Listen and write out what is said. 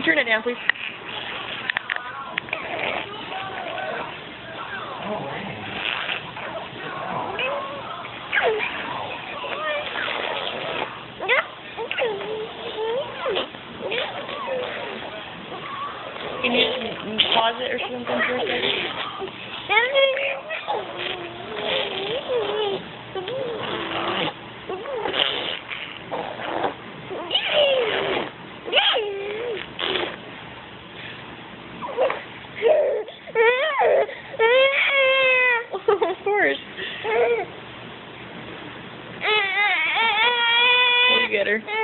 Turn it down, please. Can you pause it or something for a second? Of course. You get her.